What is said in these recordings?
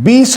20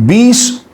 20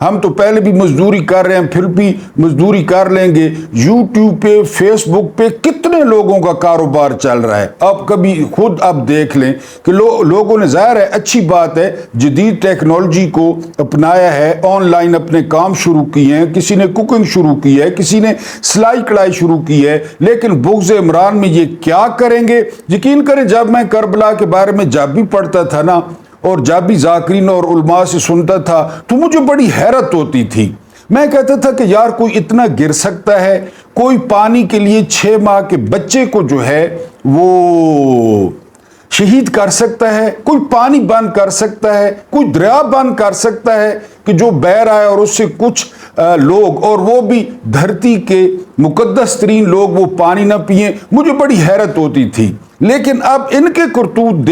ہم تو پہلے بھی مزدوری کر رہے ہیں، پھر بھی مزدوری کر لیں گے۔ یوٹیوب پہ، فیس بک پہ کتنے لوگوں کا کاروبار چل رہا ہے، آپ کبھی خود آپ دیکھ لیں کہ لوگوں نے، ظاہر ہے اچھی بات ہے، جدید ٹیکنالوجی کو اپنایا ہے، آن لائن اپنے کام شروع کیے ہیں، کسی نے کوکنگ شروع کی ہے، کسی نے سلائی کڑھائی شروع کی ہے، لیکن بغض عمران میں یہ کیا کریں گے؟ یقین کریں جب میں کربلا کے بارے میں جب بھی پڑھتا تھا نا، اور جب بھی ذاکرین اور علماء سے سنتا تھا تو مجھے بڑی حیرت ہوتی تھی۔ میں کہتا تھا کہ یار کوئی اتنا گر سکتا ہے، کوئی پانی کے لیے 6 ماہ کے بچے کو جو ہے وہ شہید کر سکتا ہے، کوئی پانی بند کر سکتا ہے، کوئی دریا بند کر سکتا ہے کہ جو بہ رہا ہے اور اس سے کچھ لوگ، اور وہ بھی دھرتی کے مقدس ترین لوگ، وہ پانی نہ پئیں۔ مجھے بڑی حیرت ہوتی تھی، لیکن اب ان کے کرتوت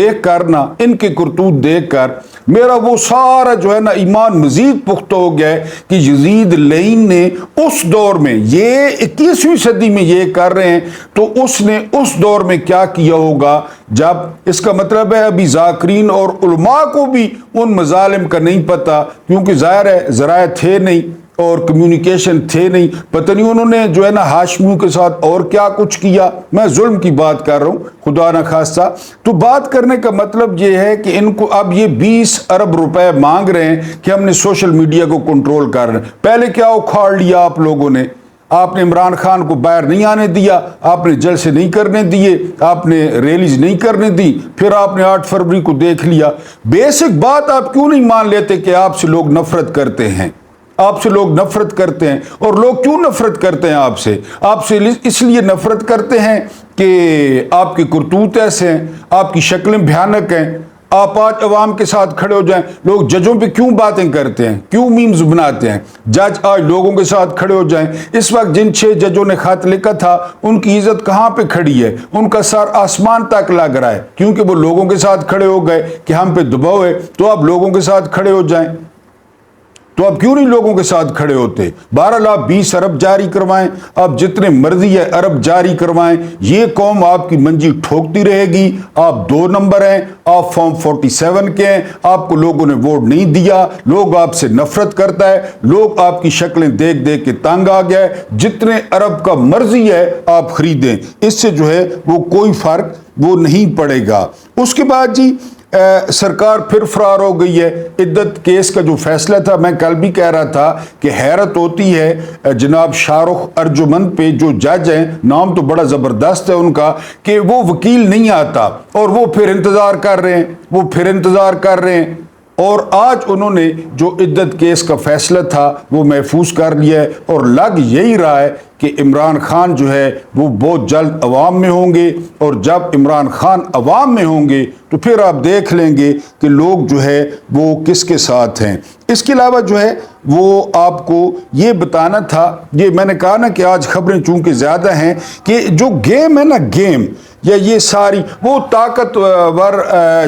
دیکھ کر میرا وہ سارا جو ہے نا ایمان مزید پختہ ہو گیا ہے کہ یزید لعین نے اس دور میں، یہ 21ویں صدی میں یہ کر رہے ہیں، تو اس نے اس دور میں کیا کیا ہوگا؟ جب اس کا مطلب ہے ابھی ذاکرین اور علماء کو بھی ان مظالم کا نہیں پتا، کیونکہ ظاہر ہے ذرائع تھے نہیں اور کمیونیکیشن تھے نہیں، پتہ نہیں انہوں نے جو ہے نا ہاشمیوں کے ساتھ اور کیا کچھ کیا۔ میں ظلم کی بات کر رہا ہوں، خدا نہ خواستہ۔ تو بات کرنے کا مطلب یہ ہے کہ ان کو اب یہ 20 ارب روپے مانگ رہے ہیں کہ ہم نے سوشل میڈیا کو کنٹرول کر رہے ہیں۔ پہلے کیا اکھاڑ لیا آپ لوگوں نے؟ آپ نے عمران خان کو باہر نہیں آنے دیا، آپ نے جلسے نہیں کرنے دیے، آپ نے ریلیز نہیں کرنے دی، پھر آپ نے 8 فروری کو دیکھ لیا۔ بیسک بات آپ کیوں نہیں مان لیتے کہ آپ سے لوگ نفرت کرتے ہیں؟ آپ سے لوگ نفرت کرتے ہیں، اور لوگ کیوں نفرت کرتے ہیں آپ سے؟ آپ سے اس لیے نفرت کرتے ہیں کہ آپ کے کرتوت ایسے ہیں، آپ کی شکلیں بھیانک ہیں۔ آپ آج عوام کے ساتھ کھڑے ہو جائیں، لوگ ججوں پہ کیوں باتیں کرتے ہیں، کیوں میمز بناتے ہیں؟ جج آج لوگوں کے ساتھ کھڑے ہو جائیں۔ اس وقت جن 6 ججوں نے خط لکھا تھا، ان کی عزت کہاں پہ کھڑی ہے؟ ان کا سر آسمان تک لگ رہا ہے، کیونکہ وہ لوگوں کے ساتھ کھڑے ہو گئے کہ ہم پہ دباؤ ہے، تو آپ لوگوں کے ساتھ کھڑے ہو جائیں۔ تو آپ کیوں نہیں لوگوں کے ساتھ کھڑے ہوتے؟ بہرحال آپ 20 ارب جاری کروائیں، آپ جتنے مرضی ہے ارب جاری کروائیں، یہ قوم آپ کی منجی ٹھوکتی رہے گی۔ آپ 2 نمبر ہیں، آپ فارم 47 کے ہیں، آپ کو لوگوں نے ووٹ نہیں دیا، لوگ آپ سے نفرت کرتا ہے، لوگ آپ کی شکلیں دیکھ دیکھ کے تنگ آ گیا ہے۔ جتنے ارب کا مرضی ہے آپ خریدیں، اس سے جو ہے وہ کوئی فرق وہ نہیں پڑے گا۔ اس کے بعد جی سرکار پھر فرار ہو گئی ہے۔ عدت کیس کا جو فیصلہ تھا، میں کل بھی کہہ رہا تھا کہ حیرت ہوتی ہے جناب شاہ رخ ارجمند پہ، جو جج ہیں، نام تو بڑا زبردست ہے ان کا، کہ وہ وکیل نہیں آتا اور وہ پھر انتظار کر رہے ہیں، اور آج انہوں نے جو عدت کیس کا فیصلہ تھا وہ محفوظ کر لیا ہے، اور لگ یہی رہا ہے کہ عمران خان جو ہے وہ بہت جلد عوام میں ہوں گے، اور جب عمران خان عوام میں ہوں گے تو پھر آپ دیکھ لیں گے کہ لوگ جو ہے وہ کس کے ساتھ ہیں۔ اس کے علاوہ جو ہے وہ آپ کو یہ بتانا تھا، یہ میں نے کہا نا کہ آج خبریں چونکہ زیادہ ہیں، کہ جو گیم ہے نا، گیم یا یہ ساری وہ طاقتور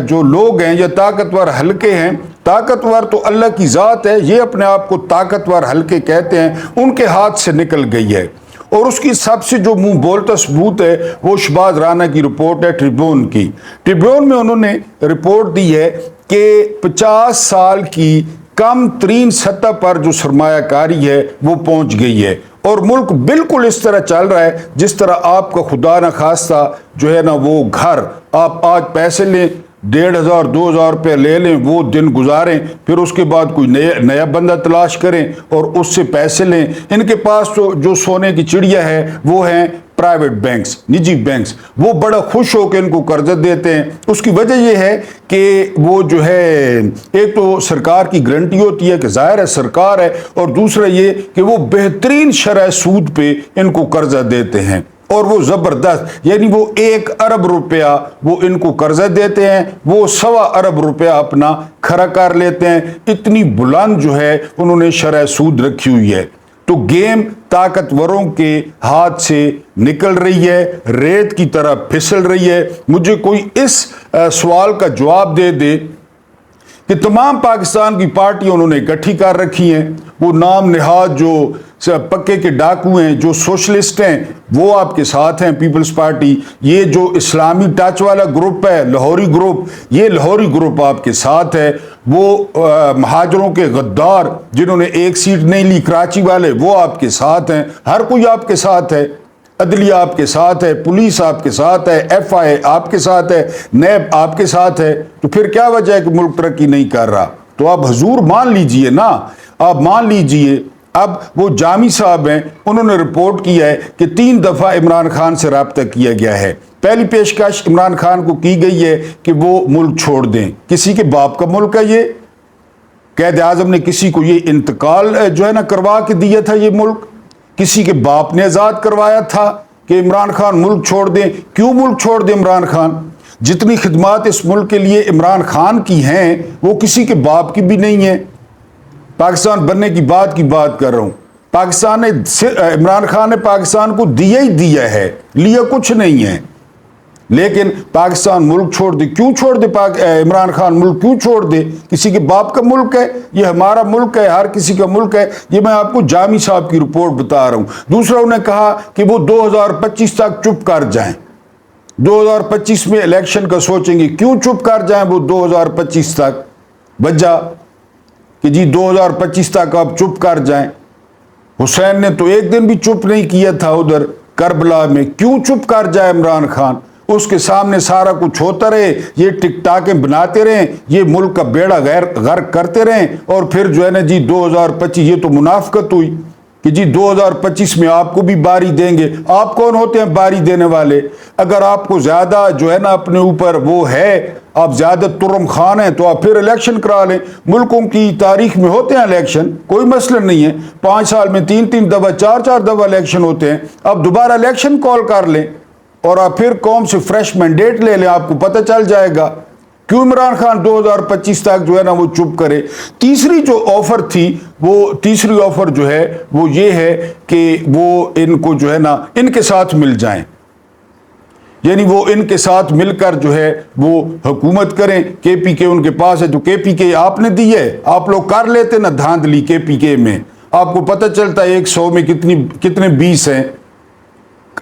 جو لوگ ہیں یا طاقتور حلقے ہیں، طاقتور تو اللہ کی ذات ہے، یہ اپنے آپ کو طاقتور حلقے کہتے ہیں، ان کے ہاتھ سے نکل گئی ہے۔ اور اس کی سب سے جو منہ بولتا ثبوت ہے وہ شہباز رانا کی رپورٹ ہے ٹریبیون کی۔ ٹریبیون میں انہوں نے رپورٹ دی ہے کہ 50 سال کی کم ترین سطح پر جو سرمایہ کاری ہے وہ پہنچ گئی ہے، اور ملک بالکل اس طرح چل رہا ہے جس طرح آپ کا خدا نہ خواستہ جو ہے نا وہ گھر، آپ آج پیسے لیں 1500 2000 روپے لے لیں، وہ دن گزاریں، پھر اس کے بعد کوئی نیا بندہ تلاش کریں اور اس سے پیسے لیں۔ ان کے پاس تو جو سونے کی چڑیا ہے وہ ہیں پرائیویٹ بینکس، نجی بینکس، وہ بڑا خوش ہو کے ان کو قرض دیتے ہیں۔ اس کی وجہ یہ ہے کہ وہ جو ہے ایک تو سرکار کی گارنٹی ہوتی ہے کہ ظاہر ہے سرکار ہے، اور دوسرا یہ کہ وہ بہترین شرح سود پہ ان کو قرضہ دیتے ہیں، اور وہ زبردست، یعنی وہ 1 ارب روپیہ وہ ان کو قرضہ دیتے ہیں، وہ 1.25 ارب روپیہ اپنا کھڑا کر لیتے ہیں۔ اتنی بلند جو ہے انہوں نے شرح سود رکھی ہوئی ہے۔ تو گیم طاقتوروں کے ہاتھ سے نکل رہی ہے، ریت کی طرح پھسل رہی ہے۔ مجھے کوئی اس سوال کا جواب دے دے کہ تمام پاکستان کی پارٹیاں انہوں نے اکٹھی کر رکھی ہیں. وہ نام نہاد جو پکے کے ڈاکو ہیں، جو سوشلسٹ ہیں، وہ آپ کے ساتھ ہیں. پیپلز پارٹی، یہ جو اسلامی ٹچ والا گروپ ہے، لاہوری گروپ، یہ لاہوری گروپ آپ کے ساتھ ہے. وہ مہاجروں کے غدار جنہوں نے ایک سیٹ نہیں لی، کراچی والے، وہ آپ کے ساتھ ہیں. ہر کوئی آپ کے ساتھ ہے. عدلیہ آپ کے ساتھ ہے، پولیس آپ کے ساتھ ہے، ایف آئی آپ کے ساتھ ہے، نیب آپ کے ساتھ ہے. تو پھر کیا وجہ ہے کہ ملک ترقی نہیں کر رہا؟ تو آپ حضور مان لیجئے نا، آپ مان لیجئے. اب وہ جامی صاحب ہیں، انہوں نے رپورٹ کیا ہے کہ 3 دفعہ عمران خان سے رابطہ کیا گیا ہے. پہلی پیشکش عمران خان کو کی گئی ہے کہ وہ ملک چھوڑ دیں. کسی کے باپ کا ملک ہے یہ؟ قائد اعظم نے کسی کو یہ انتقال جو ہے نا کروا کے دیا تھا؟ یہ ملک کسی کے باپ نے آزاد کروایا تھا کہ عمران خان ملک چھوڑ دیں؟ کیوں ملک چھوڑ دیں عمران خان؟ جتنی خدمات اس ملک کے لیے عمران خان کی ہیں وہ کسی کے باپ کی بھی نہیں ہیں. پاکستان بننے کی بات کر رہا ہوں. پاکستان نے، عمران خان نے پاکستان کو دیا ہی دیا ہے، لیا کچھ نہیں ہے. لیکن پاکستان ملک چھوڑ دے. کیوں چھوڑ دے عمران خان ملک کیوں چھوڑ دے؟ کسی کے باپ کا ملک ہے؟ یہ ہمارا ملک ہے، ہر کسی کا ملک ہے. یہ میں آپ کو جامی صاحب کی رپورٹ بتا رہا ہوں. دوسرا انہوں نے کہا کہ وہ 2025 تک چپ کر جائیں. 2025 میں الیکشن کا سوچیں گے. کیوں چپ کر جائیں وہ 2025 تک؟ وجہ کہ جی 2025 تک آپ چپ کر جائیں. حسین نے تو ایک دن بھی چپ نہیں کیا تھا ادھر کربلا میں. کیوں چپ کر جائے عمران خان؟ اس کے سامنے سارا کچھ ہوتا رہے، یہ ٹک ٹاکیں بناتے رہیں، یہ ملک کا بیڑا غرق کرتے رہیں، اور پھر جو ہے نا جی 2025، یہ تو منافقت ہوئی کہ جی 2025 میں آپ کو بھی باری دیں گے. آپ کون ہوتے ہیں باری دینے والے؟ اگر آپ کو زیادہ جو ہے نا اپنے اوپر وہ ہے، آپ زیادہ ترم خان ہیں، تو آپ پھر الیکشن کرا لیں. ملکوں کی تاریخ میں ہوتے ہیں الیکشن، کوئی مسئلہ نہیں ہے. 5 سال میں 3 دفعہ 4 دفعہ الیکشن ہوتے ہیں. آپ دوبارہ الیکشن کال کر لیں اور آپ پھر قوم سے فریش مینڈیٹ لے لیں، آپ کو پتہ چل جائے گا. کیوں عمران خان 2025 تک جو ہے نا وہ چپ کرے؟ تیسری جو آفر تھی، وہ تیسری آفر جو ہے وہ یہ ہے کہ وہ ان کو جو ہے نا ان کے ساتھ مل جائیں، یعنی وہ ان کے ساتھ مل کر جو ہے وہ حکومت کریں. کے پی کے ان کے پاس ہے، تو کے پی کے آپ نے دی ہے. آپ لوگ کر لیتے نا دھاندلی کے پی کے میں، آپ کو پتہ چلتا ہے 100 میں کتنے 20 ہیں.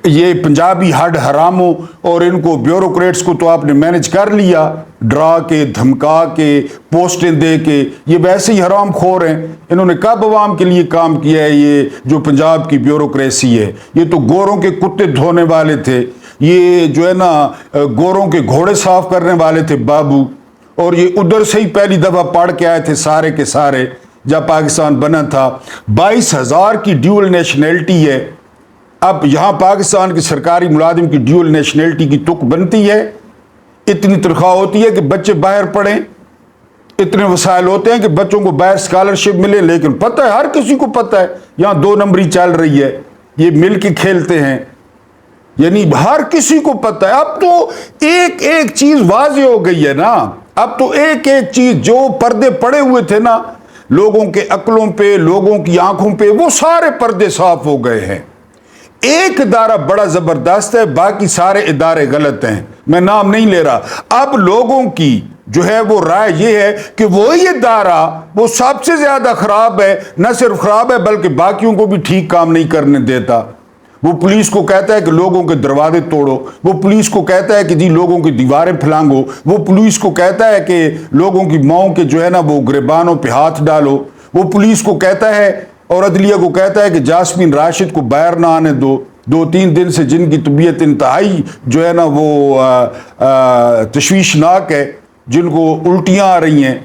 یہ پنجابی ہڈ حراموں اور ان کو بیوروکریٹس کو تو آپ نے مینج کر لیا، ڈرا کے، دھمکا کے، پوسٹیں دے کے. یہ ویسے ہی حرام خور ہیں. انہوں نے کب عوام کے لیے کام کیا ہے؟ یہ جو پنجاب کی بیوروکریسی ہے، یہ تو گوروں کے کتے دھونے والے تھے. یہ جو ہے نا گوروں کے گھوڑے صاف کرنے والے تھے بابو. اور یہ ادھر سے ہی پہلی دفعہ پڑھ کے آئے تھے سارے کے سارے جب پاکستان بنا تھا. 22,000 کی ڈیول نیشنلٹی ہے. اب یہاں پاکستان کی سرکاری ملازم کی ڈیول نیشنلٹی کی تک بنتی ہے. اتنی تنخواہ ہوتی ہے کہ بچے باہر پڑھیں، اتنے وسائل ہوتے ہیں کہ بچوں کو باہر اسکالرشپ ملے. لیکن پتہ ہے، ہر کسی کو پتہ ہے یہاں 2 نمبری چل رہی ہے. یہ مل کے کھیلتے ہیں، یعنی ہر کسی کو پتہ ہے. اب تو ایک ایک چیز واضح ہو گئی ہے نا. اب تو ایک ایک چیز، جو پردے پڑے ہوئے تھے نا لوگوں کے عقلوں پہ، لوگوں کی آنکھوں پہ، وہ سارے پردے صاف ہو گئے ہیں. ایک ادارہ بڑا زبردست ہے، باقی سارے ادارے غلط ہیں. میں نام نہیں لے رہا. اب لوگوں کی جو ہے وہ رائے یہ ہے کہ وہی ادارہ وہ سب سے زیادہ خراب ہے. نہ صرف خراب ہے بلکہ باقیوں کو بھی ٹھیک کام نہیں کرنے دیتا. وہ پولیس کو کہتا ہے کہ لوگوں کے دروازے توڑو، وہ پولیس کو کہتا ہے کہ جی لوگوں کی دیواریں پھلانگو، وہ پولیس کو کہتا ہے کہ لوگوں کی ماؤں کے جو ہے نا وہ گریبانوں پہ ہاتھ ڈالو، وہ پولیس کو کہتا ہے اور عدلیہ کو کہتا ہے کہ جاسمین راشد کو باہر نہ آنے دو. 2-3 دن سے جن کی طبیعت انتہائی جو ہے نا وہ تشویشناک ہے، جن کو الٹیاں آ رہی ہیں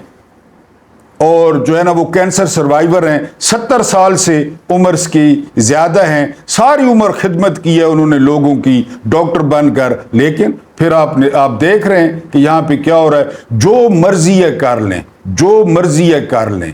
اور جو ہے نا وہ کینسر سروائیور ہیں، 70 سال سے عمر کی زیادہ ہیں، ساری عمر خدمت کی ہے انہوں نے لوگوں کی ڈاکٹر بن کر. لیکن پھر آپ دیکھ رہے ہیں کہ یہاں پہ کیا ہو رہا ہے. جو مرضی ہے کر لیں، جو مرضی ہے کر لیں.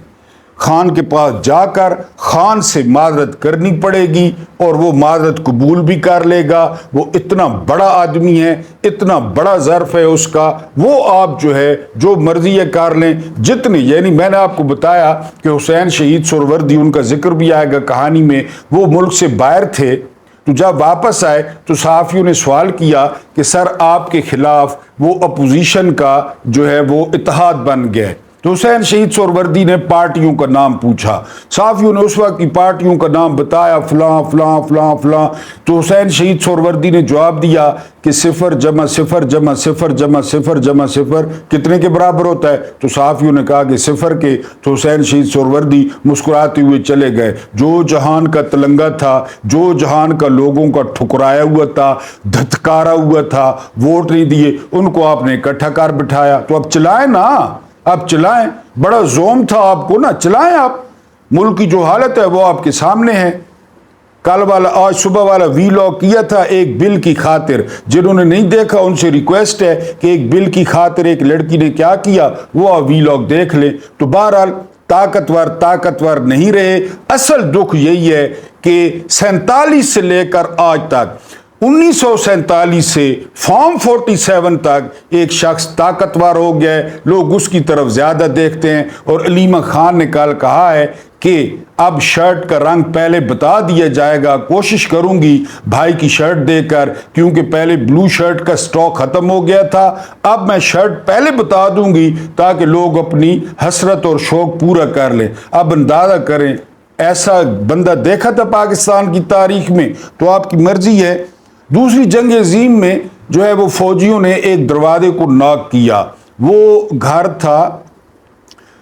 خان کے پاس جا کر خان سے معذرت کرنی پڑے گی اور وہ معذرت قبول بھی کر لے گا. وہ اتنا بڑا آدمی ہے، اتنا بڑا ظرف ہے اس کا. وہ آپ جو ہے جو مرضی ہے کر لیں. جتنے، یعنی میں نے آپ کو بتایا کہ حسین شہید سہروردی، ان کا ذکر بھی آئے گا کہانی میں، وہ ملک سے باہر تھے. تو جب واپس آئے تو صحافیوں نے سوال کیا کہ سر آپ کے خلاف وہ اپوزیشن کا جو ہے وہ اتحاد بن گیا. تو حسین شہید سہروردی نے پارٹیوں کا نام پوچھا، صحافیوں نے اس وقت کی پارٹیوں کا نام بتایا، فلاں فلاں فلاں فلاں، تو حسین شہید سہروردی نے جواب دیا کہ 0 جمع 0 جمع 0 جمع 0 جمع 0 کتنے کے برابر ہوتا ہے؟ تو صحافیوں نے کہا کہ 0 کے۔ تو حسین شہید سہروردی مسکراتے ہوئے چلے گئے۔ جو جہان کا تلنگا تھا، جو جہان کا لوگوں کا ٹھکرایا ہوا تھا، دھتکارا ہوا تھا، ووٹ نہیں دیے، ان کو آپ نے اکٹھا کر بٹھایا۔ تو اب چلائیں نا، اب چلائیں، بڑا زوم تھا آپ کو نا، چلائیں آپ۔ ملک کی جو حالت ہے وہ آپ کے سامنے ہے۔ کل والا، آج صبح والا وی لاگ کیا تھا ایک بل کی خاطر، جنہوں نے نہیں دیکھا ان سے ریکویسٹ ہے کہ ایک بل کی خاطر ایک لڑکی نے کیا کیا وہ وی لاگ دیکھ لیں۔ تو بہرحال طاقتور نہیں رہے۔ اصل دکھ یہی ہے کہ 47 سے لے کر آج تک، 1947 سے فارم 47 تک ایک شخص طاقتور ہو گیا ہے، لوگ اس کی طرف زیادہ دیکھتے ہیں۔ اور علیمہ خان نے کل کہا ہے کہ اب شرٹ کا رنگ پہلے بتا دیا جائے گا، کوشش کروں گی بھائی کی شرٹ دے کر، کیونکہ پہلے بلو شرٹ کا سٹاک ختم ہو گیا تھا، اب میں شرٹ پہلے بتا دوں گی تاکہ لوگ اپنی حسرت اور شوق پورا کر لیں۔ اب اندازہ کریں، ایسا بندہ دیکھا تھا پاکستان کی تاریخ میں؟ تو آپ کی مرضی ہے۔ دوسری جنگ عظیم میں جو ہے وہ فوجیوں نے ایک دروازے کو ناک کیا، وہ گھر تھا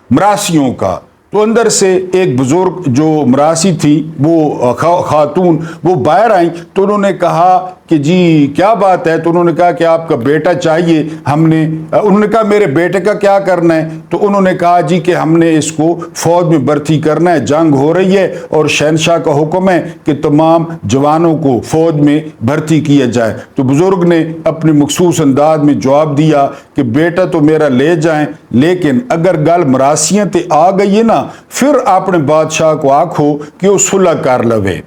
مراسیوں کا، تو اندر سے ایک بزرگ جو مراسی تھی، وہ خاتون، وہ باہر آئیں تو انہوں نے کہا کہ جی کیا بات ہے؟ تو انہوں نے کہا کہ آپ کا بیٹا چاہیے انہوں نے کہا میرے بیٹے کا کیا کرنا ہے؟ تو انہوں نے کہا جی کہ ہم نے اس کو فوج میں بھرتی کرنا ہے، جنگ ہو رہی ہے اور شہنشاہ کا حکم ہے کہ تمام جوانوں کو فوج میں بھرتی کیا جائے۔ تو بزرگ نے اپنے مخصوص انداز میں جواب دیا کہ بیٹا تو میرا لے جائیں، لیکن اگر گل مراسیاں تے آ گئی ہے نا، پھر اپنے بادشاہ کو آکھو کہ وہ صلح کر لوے۔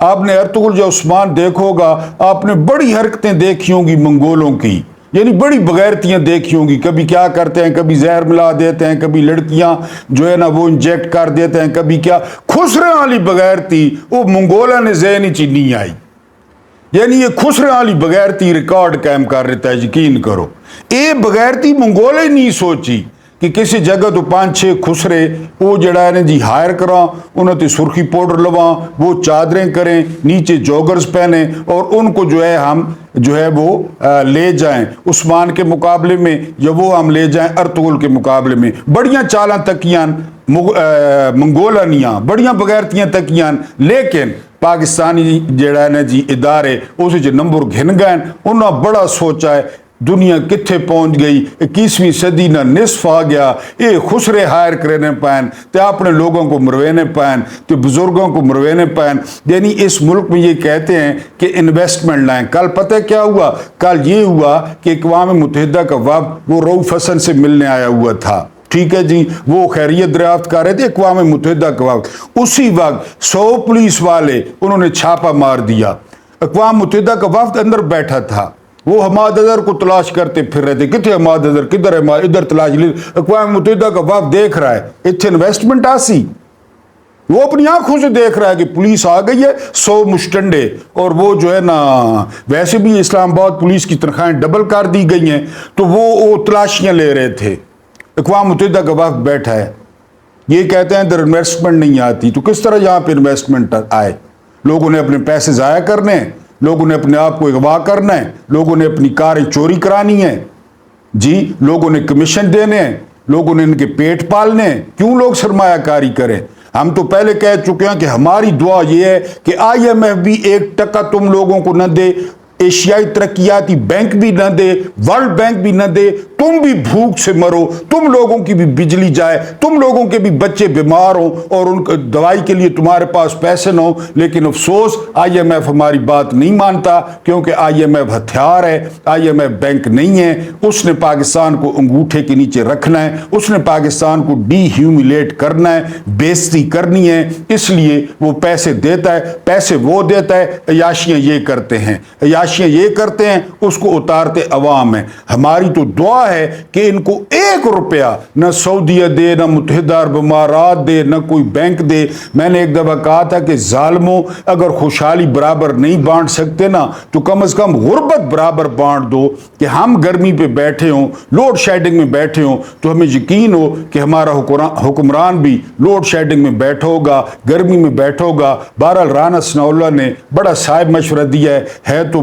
آپ نے ارطغرل جو عثمان دیکھو گا، آپ نے بڑی حرکتیں دیکھی ہوں گی منگولوں کی، یعنی بڑی بغیرتیاں دیکھی ہوں گی، کبھی کیا کرتے ہیں، کبھی زہر ملا دیتے ہیں، کبھی لڑکیاں جو ہے نا وہ انجیکٹ کر دیتے ہیں، کبھی کیا خسرے والی بغیرتی وہ منگولہ نے ذہن چ نہیں آئی۔ یعنی یہ خسرے والی بغیرتی ریکارڈ قائم کر رہتا ہے، یقین کرو۔ یہ بغیرتی منگولے نہیں سوچی کہ کسی جگہ تو 5-6 خسرے وہ جڑا ہے جی ہائر کراں، انہوں تے سرخی پاؤڈر لواں، وہ چادریں کریں، نیچے جوگرز پہنیں اور ان کو جو ہے ہم جو ہے وہ لے جائیں عثمان کے مقابلے میں، یا وہ ہم لے جائیں ارطغرل کے مقابلے میں۔ بڑیاں چالاں تکیاں منگولانیاں، بڑیاں بغیرتیاں تکیاں، لیکن پاکستانی جڑا ہے نا جی ادارے اسے جو نمبر گھن گئے، انہوں بڑا سوچا ہے دنیا کتھے پہنچ گئی، 21ویں صدی نہ نصف آ گیا، یہ خسرے ہائر کرنے پائن تے اپنے لوگوں کو مروینے پائن تے بزرگوں کو مروینے پائن۔ یعنی اس ملک میں یہ کہتے ہیں کہ انویسٹمنٹ لائیں۔ کل پتہ کیا ہوا؟ کل یہ ہوا کہ اقوام متحدہ کا وفد وہ رؤوف حسن سے ملنے آیا ہوا تھا، ٹھیک ہے جی، وہ خیریت دریافت کر رہے تھے اقوام متحدہ کا وفد۔ اسی وقت 100 پولیس والے انہوں نے چھاپا مار دیا، اقوام متحدہ کا وفد اندر بیٹھا تھا، وہ حماد اظہر کو تلاش کرتے پھر رہے تھے، کتنے حماد اظہر، کدھر ہے، ادھر تلاش لی، اقوام متحدہ کا وفد دیکھ رہا ہے، اتنے انویسٹمنٹ آسی، وہ اپنی آنکھوں سے دیکھ رہا ہے کہ پولیس آ گئی ہے 100 مشٹنڈے، اور وہ جو ہے نا ویسے بھی اسلام آباد پولیس کی تنخواہیں ڈبل کر دی گئی ہیں، تو وہ تلاشیاں لے رہے تھے۔ اقوام متحدہ کا وفد بیٹھا ہے، یہ کہتے ہیں ادھر انویسٹمنٹ نہیں آتی، تو کس طرح یہاں پہ انویسٹمنٹ آئے؟ لوگوں نے اپنے پیسے ضائع کرنے ہیں، لوگوں نے اپنے آپ کو اغوا کرنا ہے، لوگوں نے اپنی کاریں چوری کرانی ہے، جی لوگوں نے کمیشن دینے ہیں، لوگوں نے ان کے پیٹ پالنے ہیں۔ کیوں لوگ سرمایہ کاری کریں؟ ہم تو پہلے کہہ چکے ہیں کہ ہماری دعا یہ ہے کہ IMF بھی 1 ٹکا تم لوگوں کو نہ دے، ایشیائی ترقیاتی بینک بھی نہ دے، ورلڈ بینک بھی نہ دے، تم بھی بھوک سے مرو، تم لوگوں کی بھی بجلی جائے، تم لوگوں کے بھی بچے بیمار ہوں اور ان کو دوائی کے لیے تمہارے پاس پیسے نہ ہو۔ لیکن افسوس IMF ہماری بات نہیں مانتا، کیونکہ IMF ہتھیار ہے، IMF بینک نہیں ہے۔ اس نے پاکستان کو انگوٹھے کے نیچے رکھنا ہے، اس نے پاکستان کو ڈی ہیوملیٹ کرنا ہے، بےزتی کرنی ہے، اس لیے وہ پیسے دیتا ہے، پیسے وہ دیتا ہے، عیاشیاں یہ کرتے ہیں، عیاشیاں یہ کرتے ہیں، اس کو اتارتے عوام ہیں۔ ہماری تو دعا ہے کہ ان کو 1 روپیہ نہ سعودیہ دے، نہ متحدہ عرب امارات دے، نہ کوئی بینک دے۔ میں نے ایک دفعہ کہا تھا کہ ظالموں، اگر خوشحالی برابر نہیں بانٹ سکتے نا تو کم از کم غربت برابر بانٹ دو، کہ ہم گرمی پہ بیٹھے ہوں، لوڈ شیڈنگ میں بیٹھے ہوں، تو ہمیں یقین ہو کہ ہمارا حکمران بھی لوڈ شیڈنگ میں بیٹھا ہوگا، گرمی میں بیٹھا ہوگا۔ بہرحال رانا ثناء اللہ نے بڑا صائب مشورہ دیا ہے تو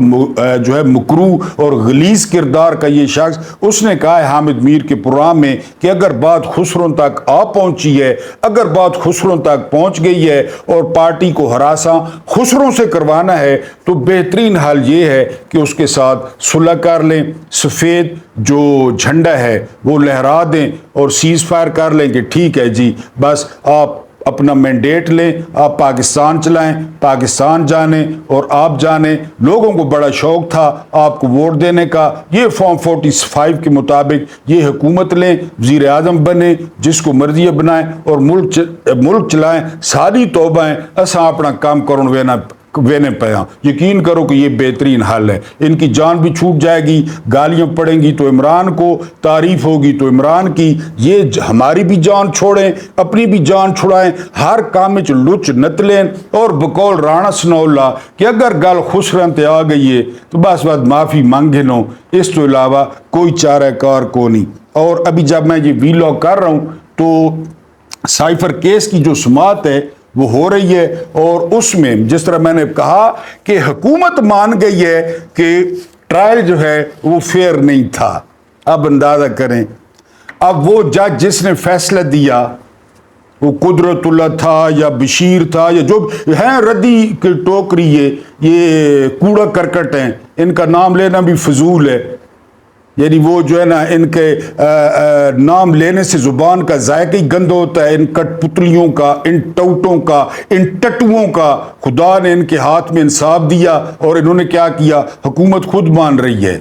جو ہے مکروہ اور غلیظ کردار کا یہ شخص، اس نے کہا ہے حامد میر کے پروگرام میں کہ اگر بات خسروں تک آ پہنچی ہے، اگر بات خسروں تک پہنچ گئی ہے اور پارٹی کو ہراساں خسروں سے کروانا ہے تو بہترین حال یہ ہے کہ اس کے ساتھ صلح کر لیں، سفید جو جھنڈا ہے وہ لہرا دیں اور سیز فائر کر لیں کہ ٹھیک ہے جی، بس آپ اپنا مینڈیٹ لیں، آپ پاکستان چلائیں، پاکستان جانیں اور آپ جانیں۔ لوگوں کو بڑا شوق تھا آپ کو ووٹ دینے کا، یہ فارم 45 کے مطابق یہ حکومت لیں، وزیر اعظم بنیں، جس کو مرضی بنائیں اور ملک چلائیں۔ ساری توبہ اساں اپنا کام کرن وینے پیا۔ یقین کرو کہ یہ بہترین حل ہے۔ ان کی جان بھی چھوٹ جائے گی، گالیاں پڑیں گی تو عمران کو، تعریف ہوگی تو عمران کی۔ یہ ہماری بھی جان چھوڑیں، اپنی بھی جان چھڑائیں، ہر کام میں لچ نتلیں اور بقول رانا ثناء اللہ کہ اگر گل خسرن تے آ گئی ہے تو بس معافی مانگے نو، اس تو علاوہ کوئی چارہ کار کو نہیں۔ اور ابھی جب میں یہ ویلاگ کر رہا ہوں تو سائفر کیس کی جو سماعت ہے وہ ہو رہی ہے، اور اس میں جس طرح میں نے کہا کہ حکومت مان گئی ہے کہ ٹرائل جو ہے وہ فیئر نہیں تھا۔ اب اندازہ کریں، اب وہ جج جس نے فیصلہ دیا وہ قدرت اللہ تھا یا بشیر تھا یا جو ہیں ردی کی ٹوکری، یہ کوڑا کرکٹ ہیں، ان کا نام لینا بھی فضول ہے۔ یعنی وہ جو ہے نا، ان کے نام لینے سے زبان کا ذائقہ ہی گند ہوتا ہے۔ ان کٹ پتلیوں کا، ان ٹوٹوں کا، ان ٹٹوؤں کا خدا نے ان کے ہاتھ میں انصاف دیا، اور انہوں نے کیا کیا؟ حکومت خود مان رہی ہے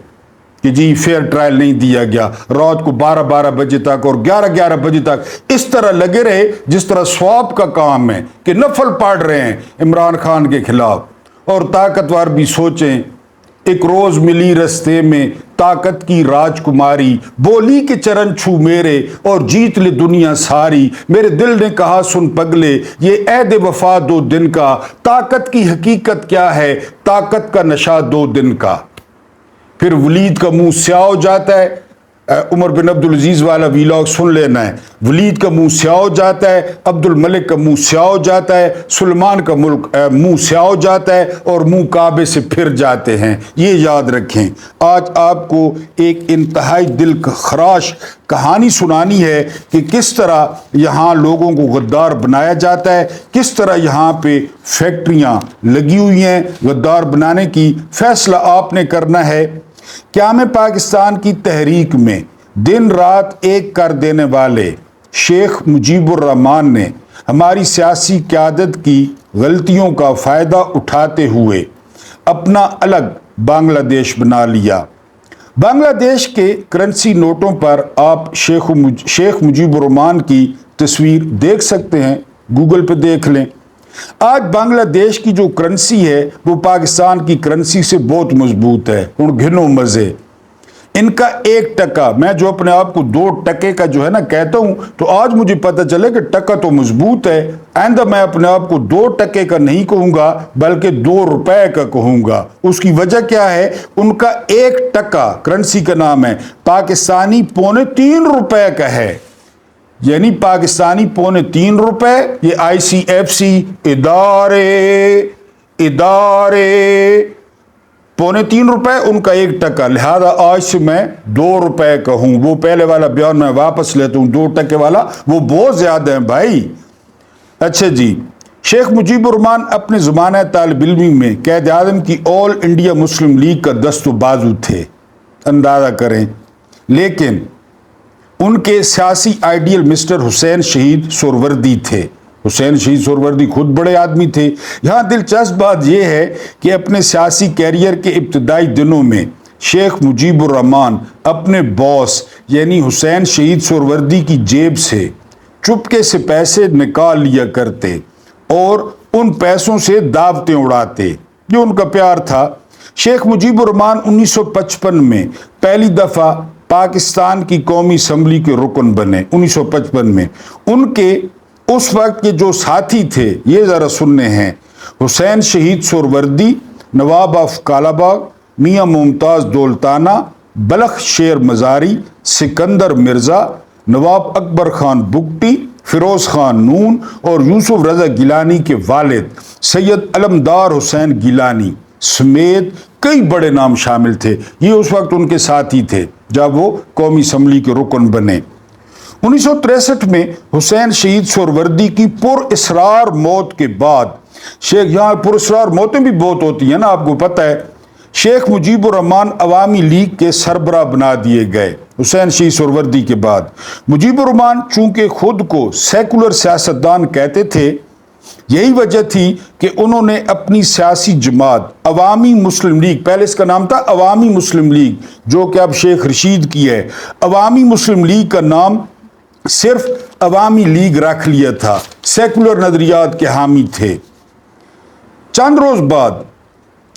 کہ جی فیئر ٹرائل نہیں دیا گیا۔ رات کو 12 بجے تک اور 11 بجے تک اس طرح لگے رہے جس طرح سواب کا کام ہے کہ نفل پڑھ رہے ہیں عمران خان کے خلاف۔ اور طاقتور بھی سوچیں، ایک روز ملی رستے میں طاقت کی راجکماری، بولی کے چرن چھو میرے اور جیت لے دنیا ساری۔ میرے دل نے کہا سن پگلے یہ عہد وفا 2 دن کا، طاقت کی حقیقت کیا ہے، طاقت کا نشہ 2 دن کا۔ پھر ولید کا منہ سیاہ ہو جاتا ہے، عمر بن عبدالعزیز والا ویلاگ سن لینا ہے۔ ولید کا منہ سیاہ ہو جاتا ہے، عبد الملک کا منہ سیاہ ہو جاتا ہے، سلمان کا منہ سیاہ ہو جاتا ہے، اور منہ کعبے سے پھر جاتے ہیں۔ یہ یاد رکھیں۔ آج آپ کو ایک انتہائی دل خراش کہانی سنانی ہے کہ کس طرح یہاں لوگوں کو غدار بنایا جاتا ہے، کس طرح یہاں پہ فیکٹریاں لگی ہوئی ہیں غدار بنانے کی۔ فیصلہ آپ نے کرنا ہے۔ قیام پاکستان کی تحریک میں دن رات ایک کر دینے والے شیخ مجیب الرحمان نے ہماری سیاسی قیادت کی غلطیوں کا فائدہ اٹھاتے ہوئے اپنا الگ بنگلہ دیش بنا لیا۔ بنگلہ دیش کے کرنسی نوٹوں پر آپ شیخ مجیب الرحمان کی تصویر دیکھ سکتے ہیں، گوگل پہ دیکھ لیں۔ آج بنگلہ دیش کی جو کرنسی ہے وہ پاکستان کی کرنسی سے بہت مضبوط ہے۔ اور گھنو مزے، ان کا 1 ٹکا، میں جو اپنے آپ کو 2 ٹکے کا جو ہے نا کہتا ہوں، تو آج مجھے پتہ چلے کہ ٹکا تو مضبوط ہے۔ آئندہ میں اپنے آپ کو 2 ٹکے کا نہیں کہوں گا بلکہ 2 روپے کا کہوں گا۔ اس کی وجہ کیا ہے؟ ان کا 1 ٹکا کرنسی کا نام ہے، پاکستانی 3.25 روپے کا ہے، یعنی پاکستانی 3.25 روپے۔ یہ ICFC ادارے 3.25 روپے ان کا 1 ٹکا، لہذا آج سے میں 2 روپے کا ہوں۔ وہ پہلے والا بیان میں واپس لیتا ہوں، 2 ٹکے والا وہ بہت زیادہ ہے بھائی۔ اچھا جی، شیخ مجیب الرحمان اپنے زمانہ طالب علمی میں قائد اعظم کی آل انڈیا مسلم لیگ کا دست و بازو تھے، اندازہ کریں۔ لیکن ان کے سیاسی آئیڈیل مسٹر حسین شہید سہروردی تھے۔ حسین شہید سہروردی خود بڑے آدمی تھے۔ یہاں دلچسپ بات یہ ہے کہ اپنے سیاسی کیریئر کے ابتدائی دنوں میں شیخ مجیب الرحمان اپنے باس یعنی حسین شہید سہروردی کی جیب سے چپکے سے پیسے نکال لیا کرتے اور ان پیسوں سے دعوتیں اڑاتے۔ یہ ان کا پیار تھا۔ شیخ مجیب الرحمان 1955 میں پہلی دفعہ پاکستان کی قومی اسمبلی کے رکن بنے 1955 میں. ان کے اس وقت کے جو ساتھی تھے یہ ذرا سننے ہیں: حسین شہید سہروردی، نواب آف کالاباغ، میاں ممتاز دولتانہ، بلخ شیر مزاری، سکندر مرزا، نواب اکبر خان بگٹی، فیروز خان نون اور یوسف رضا گیلانی کے والد سید علمدار حسین گیلانی سمیت کئی بڑے نام شامل تھے. یہ اس وقت ان کے ساتھی تھے جب وہ قومی اسمبلی کے رکن بنے. 1963 میں حسین شہید سہروردی کی پر اسرار موت کے بعد یہاں پر اسرار موتیں بھی بہت ہوتی ہیں نا، آپ کو پتہ ہے، شیخ مجیب الرحمان عوامی لیگ کے سربراہ بنا دیے گئے. حسین شہید سہروردی کے بعد مجیب الرحمان چونکہ خود کو سیکولر سیاستدان کہتے تھے، یہی وجہ تھی کہ انہوں نے اپنی سیاسی جماعت عوامی مسلم لیگ، پہلے اس کا نام تھا عوامی مسلم لیگ جو کہ اب شیخ رشید کی ہے، عوامی مسلم لیگ کا نام صرف عوامی لیگ رکھ لیا تھا، سیکولر نظریات کے حامی تھے. چند روز بعد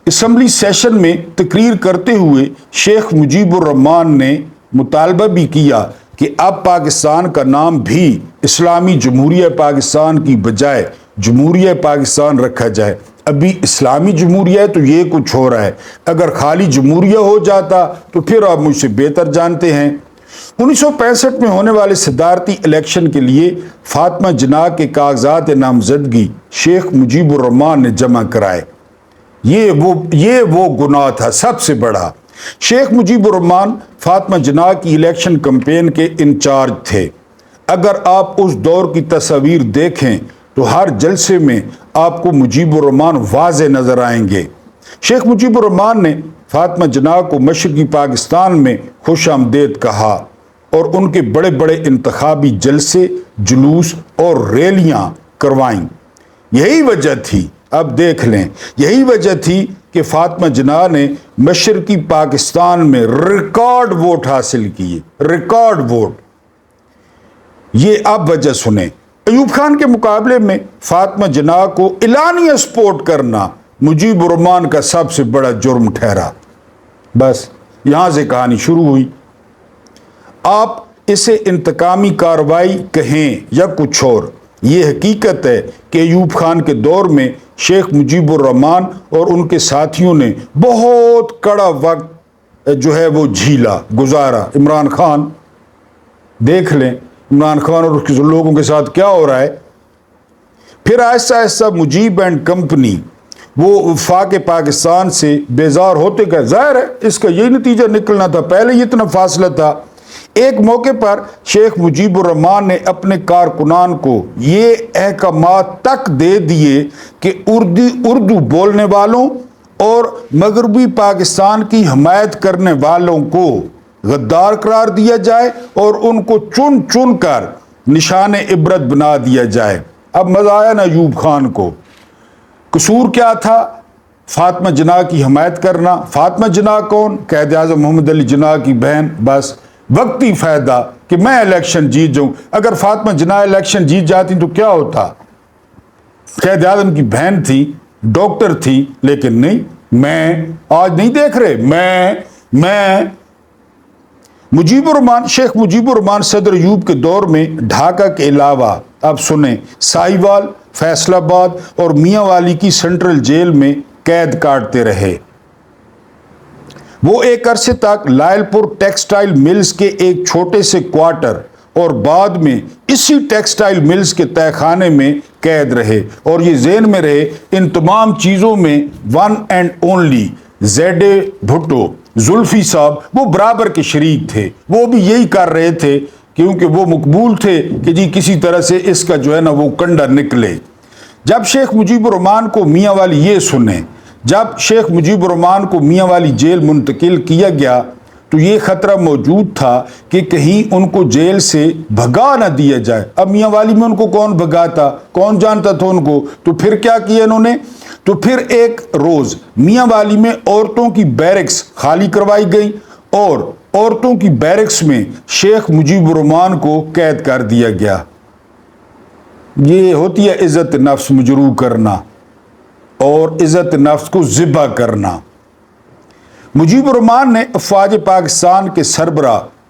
اسمبلی سیشن میں تقریر کرتے ہوئے شیخ مجیب الرحمان نے مطالبہ بھی کیا کہ اب پاکستان کا نام بھی اسلامی جمہوریہ پاکستان کی بجائے جمہوریہ پاکستان رکھا جائے. ابھی اسلامی جمہوریہ ہے تو یہ کچھ ہو رہا ہے، اگر خالی جمہوریہ ہو جاتا تو پھر آپ مجھ سے بہتر جانتے ہیں. 1965 میں ہونے والے صدارتی الیکشن کے لیے فاطمہ جناح کے کاغذات نامزدگی شیخ مجیب الرحمان نے جمع کرائے. یہ وہ گناہ تھا سب سے بڑا. شیخ مجیب الرحمان فاطمہ جناح کی الیکشن کمپین کے انچارج تھے. اگر آپ اس دور کی تصاویر دیکھیں تو ہر جلسے میں آپ کو مجیب الرحمان واضح نظر آئیں گے. شیخ مجیب الرحمان نے فاطمہ جناح کو مشرقی پاکستان میں خوش آمدید کہا اور ان کے بڑے بڑے انتخابی جلسے، جلوس اور ریلیاں کروائیں. یہی وجہ تھی، اب دیکھ لیں، یہی وجہ تھی کہ فاطمہ جناح نے مشرقی پاکستان میں ریکارڈ ووٹ حاصل کیے، ریکارڈ ووٹ. یہ اب وجہ سنیں. ایوب خان کے مقابلے میں فاطمہ جناح کو اعلانیہ سپورٹ کرنا مجیب الرحمان کا سب سے بڑا جرم ٹھہرا. بس یہاں سے کہانی شروع ہوئی. آپ اسے انتقامی کارروائی کہیں یا کچھ اور، یہ حقیقت ہے کہ ایوب خان کے دور میں شیخ مجیب الرحمان اور ان کے ساتھیوں نے بہت کڑا وقت جو ہے وہ جھیلا، گزارا. عمران خان دیکھ لیں، عمران خان اور اس کے لوگوں کے ساتھ کیا ہو رہا ہے. پھر آہستہ آہستہ مجیب اینڈ کمپنی وہ وفاق پاکستان سے بیزار ہوتے گئے. ظاہر ہے اس کا یہی نتیجہ نکلنا تھا، پہلے ہی اتنا فاصلہ تھا. ایک موقع پر شیخ مجیب الرحمان نے اپنے کارکنان کو یہ احکامات تک دے دیے کہ اردو بولنے والوں اور مغربی پاکستان کی حمایت کرنے والوں کو غدار قرار دیا جائے اور ان کو چن چن کر نشان عبرت بنا دیا جائے. اب مزہ آیا نا ایوب خان کو. قصور کیا تھا؟ فاطمہ جناح کی حمایت کرنا. فاطمہ جناح کون؟ قائد اعظم محمد علی جناح کی بہن. بس وقتی فائدہ کہ میں الیکشن جیت جاؤں. اگر فاطمہ جناح الیکشن جیت جاتی تو کیا ہوتا؟ قائد اعظم کی بہن تھی، ڈاکٹر تھی، لیکن نہیں. میں آج نہیں دیکھ رہے، میں مجیب الرحمان، شیخ مجیب الرحمان صدر ایوب کے دور میں ڈھاکہ کے علاوہ اب سنیں ساہیوال، فیصل آباد اور میاں والی کی سینٹرل جیل میں قید کاٹتے رہے. وہ ایک عرصے تک لائل پور ٹیکسٹائل ملز کے ایک چھوٹے سے کوارٹر اور بعد میں اسی ٹیکسٹائل ملز کے تہہ خانے میں قید رہے. اور یہ ذہن میں رہے ان تمام چیزوں میں ون اینڈ اونلی زیڈ اے بھٹو، زلفی صاحب وہ برابر کے شریک تھے. وہ بھی یہی کر رہے تھے کیونکہ وہ مقبول تھے کہ جی کسی طرح سے اس کا جو ہے نا وہ کنڈا نکلے. جب شیخ مجیب الرحمان کو میاں والی، یہ سنیں، جب شیخ مجیب الرحمان کو میاں والی جیل منتقل کیا گیا تو یہ خطرہ موجود تھا کہ کہیں ان کو جیل سے بھگا نہ دیا جائے. اب میاں والی میں ان کو کون بھگاتا، کون جانتا تھا ان کو؟ تو پھر کیا کیا انہوں نے؟ تو پھر ایک روز میاں والی میں عورتوں کی بیرکس خالی کروائی گئی اور عورتوں کی بیرکس میں شیخ مجیب الرحمان کو قید کر دیا گیا. یہ ہوتی ہے عزت نفس مجروح کرنا اور عزت نفس کو ذبح کرنا. مجیب الرحمان نے افواج پاکستان کے سربراہ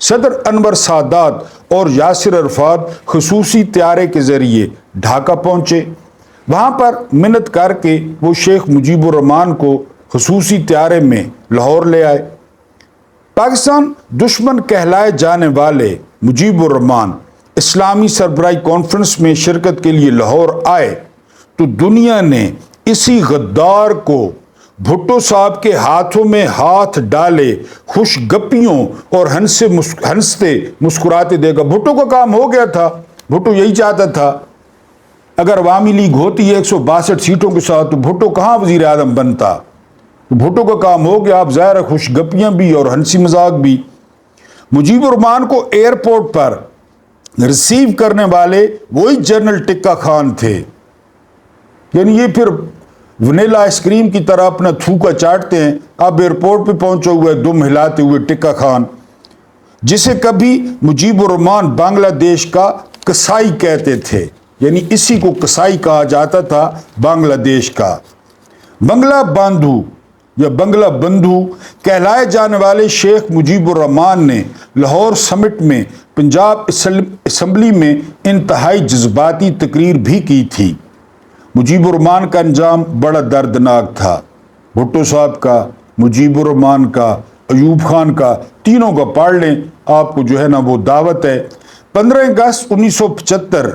صدر انور سادات اور یاسر عرفات خصوصی طیارے کے ذریعے ڈھاکہ پہنچے۔ وہاں پر منت کر کے وہ شیخ مجیب الرحمان کو خصوصی طیارے میں لاہور لے آئے۔ پاکستان دشمن کہلائے جانے والے مجیب الرحمان اسلامی سربراہی کانفرنس میں شرکت کے لیے لاہور آئے تو دنیا نے اسی غدار کو بھٹو صاحب کے ہاتھوں میں ہاتھ ڈالے خوش گپیوں اور ہنستے مسکراتے دیکھا۔ بھٹو کا کام ہو گیا تھا، بھٹو یہی چاہتا تھا اگر عوامی لیگ ہوتی ہے 162 سیٹوں کے ساتھ تو بھٹو کہاں وزیر اعظم بنتا۔ تو بھٹو کا کام ہو گیا، اب ظاہر ہے خوش گپیاں بھی اور ہنسی مذاق بھی۔ مجیب الرحمان کو ایئرپورٹ پر ریسیو کرنے والے وہی جنرل ٹکا خان تھے، یعنی یہ پھر ونیلا آئس کریم کی طرح اپنا تھوکا چاٹتے ہیں۔ اب ایئرپورٹ پہ پہنچا ہوا ہے دم ہلاتے ہوئے ٹکا خان، جسے کبھی مجیب الرحمان بنگلہ دیش کا کسائی کہتے تھے، یعنی اسی کو کسائی کہا جاتا تھا بنگلہ دیش کا۔ بنگلہ باندھو یا بنگلہ بندھو کہلائے جانے والے شیخ مجیب الرحمان نے لاہور سمٹ میں پنجاب اسمبلی میں انتہائی جذباتی تقریر بھی کی تھی۔ مجیب الرحمان کا انجام بڑا دردناک تھا۔ بھٹو صاحب کا، مجیب الرحمان کا، ایوب خان کا، تینوں کا پڑھ لیں، آپ کو جو ہے نا وہ دعوت ہے۔ 15 اگست 1975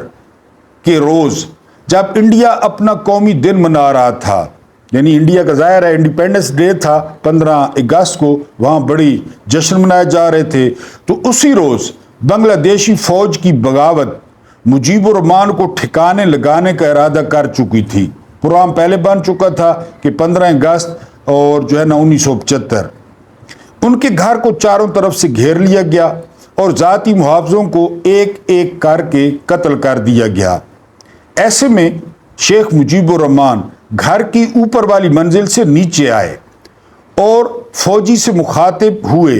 کے روز جب انڈیا اپنا قومی دن منا رہا تھا، یعنی انڈیا کا ظاہر ہے انڈیپینڈنس ڈے تھا 15 اگست کو، وہاں بڑی جشن منائے جا رہے تھے، تو اسی روز بنگلہ دیشی فوج کی بغاوت مجیب الرحمان کو ٹھکانے لگانے کا ارادہ کر چکی تھی۔ پروگرام پہلے بن چکا تھا کہ 15 اگست اور جو ہے نا 1975 ان کے گھر کو چاروں طرف سے گھیر لیا گیا اور ذاتی محافظوں کو ایک ایک کر کے قتل کر دیا گیا۔ ایسے میں شیخ مجیب الرحمان گھر کی اوپر والی منزل سے نیچے آئے اور فوجی سے مخاطب ہوئے،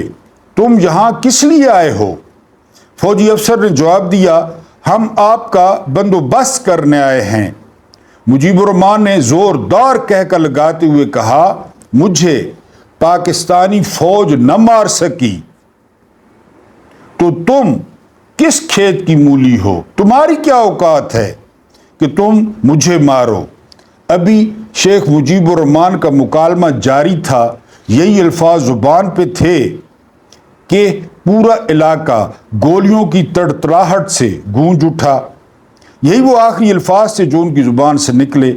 تم یہاں کس لیے آئے ہو؟ فوجی افسر نے جواب دیا، ہم آپ کا بندوبست کرنے آئے ہیں۔ مجیب الرحمان نے زوردار کہکہ لگاتے ہوئے کہا، مجھے پاکستانی فوج نہ مار سکی تو تم کس کھیت کی مولی ہو؟ تمہاری کیا اوقات ہے کہ تم مجھے مارو؟ ابھی شیخ مجیب الرحمان کا مکالمہ جاری تھا، یہی الفاظ زبان پہ تھے کہ پورا علاقہ گولیوں کی تڑتڑاہٹ سے گونج اٹھا۔ یہی وہ آخری الفاظ تھے جو ان کی زبان سے نکلے۔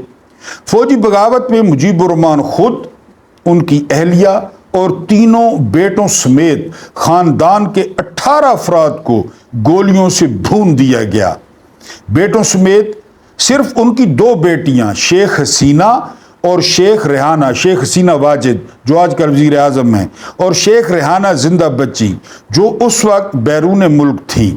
فوجی بغاوت میں مجیب الرحمان خود، ان کی اہلیہ اور تینوں بیٹوں سمیت خاندان کے 18 افراد کو گولیوں سے بھون دیا گیا۔ بیٹوں سمیت صرف ان کی 2 بیٹیاں شیخ حسینہ اور شیخ ریحانہ، شیخ حسینہ واجد جو آج کل وزیر اعظم ہیں، اور شیخ ریحانہ زندہ بچی جو اس وقت بیرون ملک تھیں۔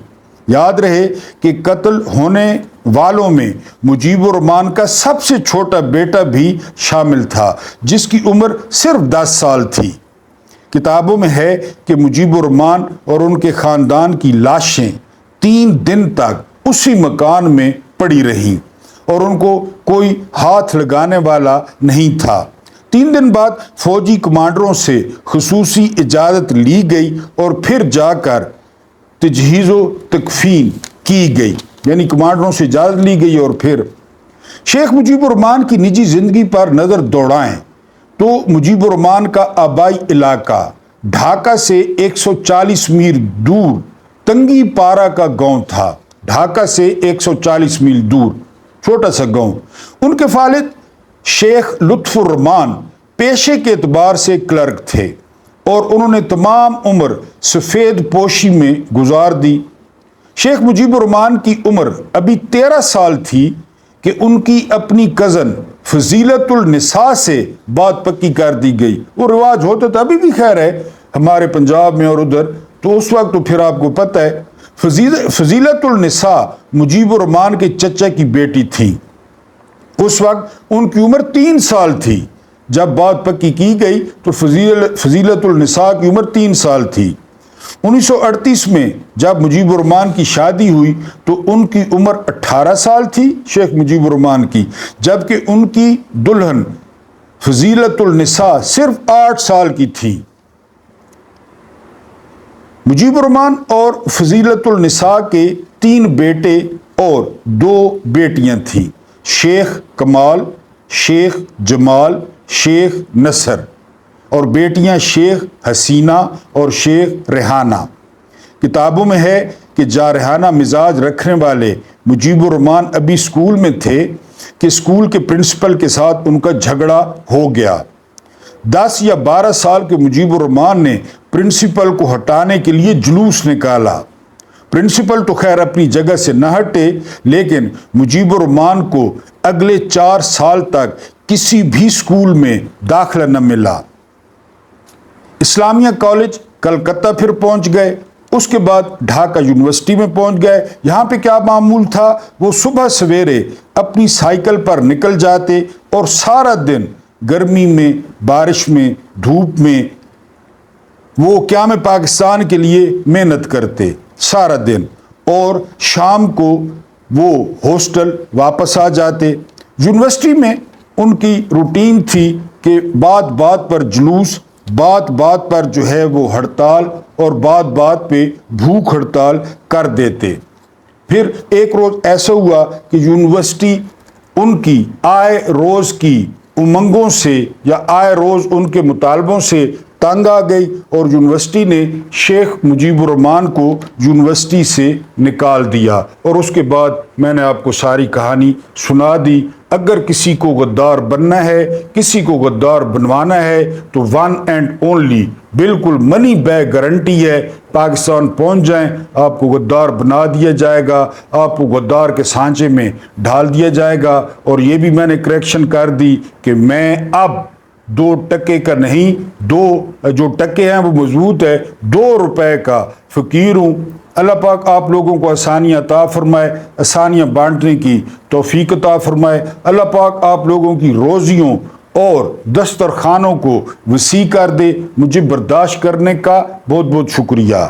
یاد رہے کہ قتل ہونے والوں میں مجیب الرحمان کا سب سے چھوٹا بیٹا بھی شامل تھا جس کی عمر صرف 10 سال تھی۔ کتابوں میں ہے کہ مجیب الرحمان اور ان کے خاندان کی لاشیں 3 دن تک اسی مکان میں پڑی رہیں اور ان کو کوئی ہاتھ لگانے والا نہیں تھا۔ 3 دن بعد فوجی کمانڈروں سے خصوصی اجازت لی گئی اور پھر جا کر تجہیز و تکفین کی گئی، یعنی کمانڈروں سے اجازت لی گئی اور پھر شیخ مجیب الرحمان کی نجی زندگی پر نظر دوڑائیں تو مجیب الرحمان کا آبائی علاقہ ڈھاکہ سے 140 میل دور تنگی پارا کا گاؤں تھا۔ ڈھاکہ سے 140 میل دور چھوٹا سا گاؤں۔ ان کے والد شیخ لطف الرحمان پیشے کے اعتبار سے کلرک تھے اور انہوں نے تمام عمر سفید پوشی میں گزار دی۔ شیخ مجیب الرحمان کی عمر ابھی 13 سال تھی کہ ان کی اپنی کزن فضیلت النساء سے بات پکی کر دی گئی۔ وہ رواج ہوتا تھا، ابھی بھی خیر ہے ہمارے پنجاب میں اور ادھر، تو اس وقت تو پھر آپ کو پتہ ہے فضیلت النساء مجیب الرحمان کے چچا کی بیٹی تھی۔ اس وقت ان کی عمر 3 سال تھی۔ جب بات پکی کی گئی تو فضیلت النساء کی عمر 3 سال تھی۔ 1938 میں جب مجیب الرحمان کی شادی ہوئی تو ان کی عمر 18 سال تھی شیخ مجیب الرحمان کی، جبکہ ان کی دلہن فضیلت النساء صرف 8 سال کی تھی۔ مجیب الرحمان اور فضیلت النساء کے 3 بیٹے اور 2 بیٹیاں تھیں، شیخ کمال، شیخ جمال، شیخ نصر، اور بیٹیاں شیخ حسینہ اور شیخ ریحانہ۔ کتابوں میں ہے کہ جارحانہ مزاج رکھنے والے مجیب الرحمان ابھی اسکول میں تھے کہ اسکول کے پرنسپل کے ساتھ ان کا جھگڑا ہو گیا۔ 10 یا 12 سال کے مجیب الرحمان نے پرنسپل کو ہٹانے کے لیے جلوس نکالا۔ پرنسپل تو خیر اپنی جگہ سے نہ ہٹے، لیکن مجیب الرحمان کو اگلے 4 سال تک کسی بھی اسکول میں داخلہ نہ ملا۔ اسلامیہ کالج کلکتہ پھر پہنچ گئے، اس کے بعد ڈھاکہ یونیورسٹی میں پہنچ گئے۔ یہاں پہ کیا معمول تھا، وہ صبح سویرے اپنی سائیکل پر نکل جاتے اور سارا دن گرمی میں، بارش میں، دھوپ میں وہ قیام پاکستان کے لیے محنت کرتے سارا دن، اور شام کو وہ ہاسٹل واپس آ جاتے۔ یونیورسٹی میں ان کی روٹین تھی کہ بات بات پر جلوس، بات بات پر جو ہے وہ ہڑتال، اور بات بات پہ بھوک ہڑتال کر دیتے۔ پھر ایک روز ایسا ہوا کہ یونیورسٹی ان کی آئے روز کی امنگوں سے یا آئے روز ان کے مطالبوں سے تنگ آ گئی، اور یونیورسٹی نے شیخ مجیب الرحمان کو یونیورسٹی سے نکال دیا۔ اور اس کے بعد میں نے آپ کو ساری کہانی سنا دی۔ اگر کسی کو غدار بننا ہے، کسی کو غدار بنوانا ہے، تو ون اینڈ اونلی بالکل منی بیک گارنٹی ہے، پاکستان پہنچ جائیں، آپ کو غدار بنا دیا جائے گا، آپ کو غدار کے سانچے میں ڈال دیا جائے گا۔ اور یہ بھی میں نے کریکشن کر دی کہ میں اب 2 ٹکے کا نہیں، 2 جو ٹکے ہیں وہ مضبوط ہے، 2 روپے کا فقیر ہوں۔ اللہ پاک آپ لوگوں کو آسانیاں عطا فرمائے، آسانیاں بانٹنے کی توفیق عطا فرمائے۔ اللہ پاک آپ لوگوں کی روزیوں اور دسترخوانوں کو وسیع کر دے۔ مجھے برداشت کرنے کا بہت بہت شکریہ۔